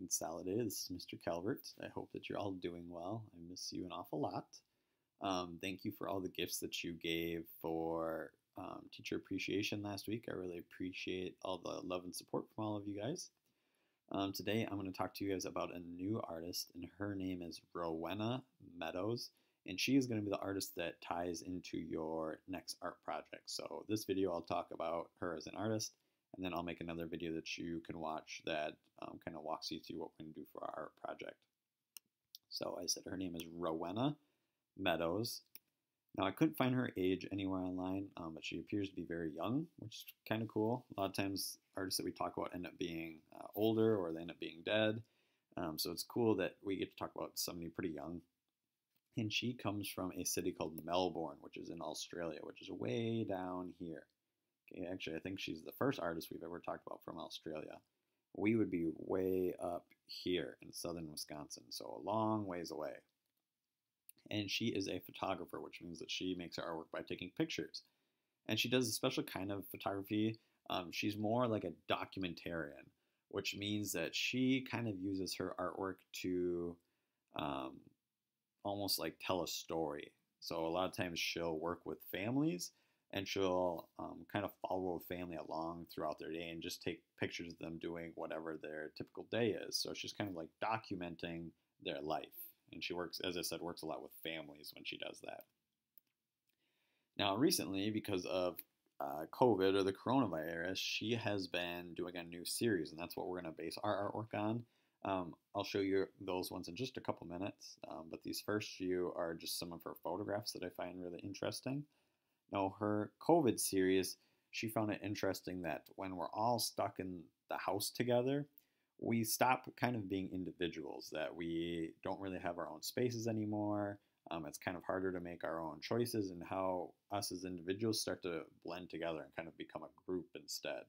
Consolidated. This is Mr. Calvert. I hope that you're all doing well. I miss you an awful lot. Thank you for all the gifts that you gave for Teacher Appreciation last week. I really appreciate all the love and support from all of you guys. Today I'm going to talk to you guys about a new artist, and her name is Rowena Meadows, and she is going to be the artist that ties into your next art project. So this video I'll talk about her as an artist, and then I'll make another video that you can watch that kind of walks you through what we're going to do for our art project. So I said her name is Rowena Meadows. Now I couldn't find her age anywhere online, but she appears to be very young, which is kind of cool. A lot of times artists that we talk about end up being older, or they end up being dead. So it's cool that we get to talk about somebody pretty young. And she comes from a city called Melbourne, which is in Australia, which is way down here. Okay, actually, I think she's the first artist we've ever talked about from Australia. We would be way up here in southern Wisconsin, so a long ways away. And she is a photographer, which means that she makes her artwork by taking pictures. And she does a special kind of photography. She's more like a documentarian, which means that she kind of uses her artwork to almost like tell a story. So a lot of times she'll work with families, and she'll kind of follow a family along throughout their day and just take pictures of them doing whatever their typical day is. So she's kind of like documenting their life. And she works, as I said, works a lot with families when she does that. Now recently, because of COVID or the coronavirus, she has been doing a new series, and that's what we're going to base our artwork on. I'll show you those ones in just a couple minutes, but these first few are just some of her photographs that I find really interesting. Now, her COVID series, she found it interesting that when we're all stuck in the house together, we stop kind of being individuals, that we don't really have our own spaces anymore. It's kind of harder to make our own choices, and how us as individuals start to blend together and kind of become a group instead.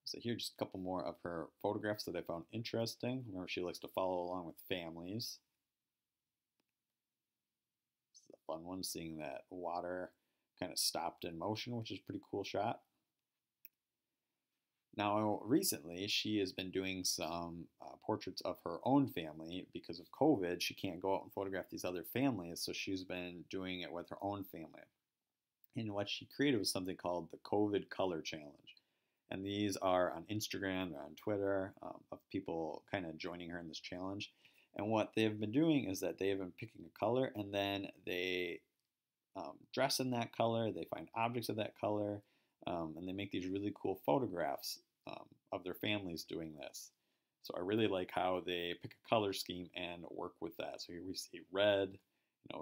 So here's just a couple more of her photographs that I found interesting. Remember, she likes to follow along with families. This is a fun one, seeing that water kind of stopped in motion, which is a pretty cool shot. Now, recently, she has been doing some portraits of her own family. Because of COVID, she can't go out and photograph these other families, so she's been doing it with her own family. And what she created was something called the COVID Color Challenge. And these are on Instagram, they're on Twitter, of people kind of joining her in this challenge. And what they've been doing is that they have been picking a color, and then they dress in that color, they find objects of that color, and they make these really cool photographs of their families doing this. So I really like how they pick a color scheme and work with that. So here we see red,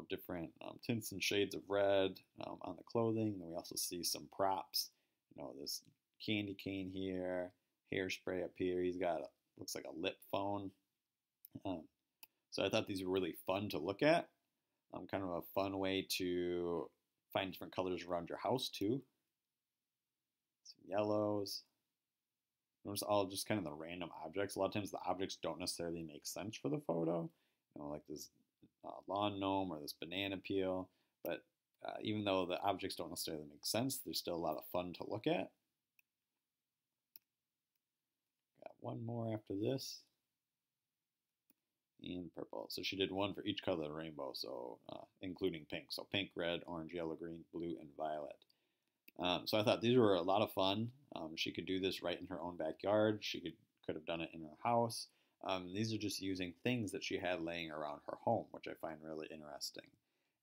different tints and shades of red on the clothing. Then we also see some props, this candy cane here, hairspray up here. He's got, looks like a lip phone. So I thought these were really fun to look at. Kind of a fun way to find different colors around your house too. Some yellows. Notice all just kind of the random objects. A lot of times the objects don't necessarily make sense for the photo. Like this lawn gnome or this banana peel. But even though the objects don't necessarily make sense, there's still a lot of fun to look at. Got one more after this. And purple. So she did one for each color of the rainbow, so including pink. So pink, red, orange, yellow, green, blue, and violet. So I thought these were a lot of fun. She could do this right in her own backyard. She could have done it in her house. These are just using things that she had laying around her home, which I find really interesting.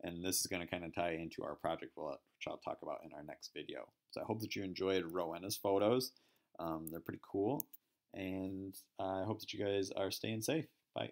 And this is going to kind of tie into our project, which I'll talk about in our next video. So I hope that you enjoyed Rowena's photos. They're pretty cool. And I hope that you guys are staying safe. Bye.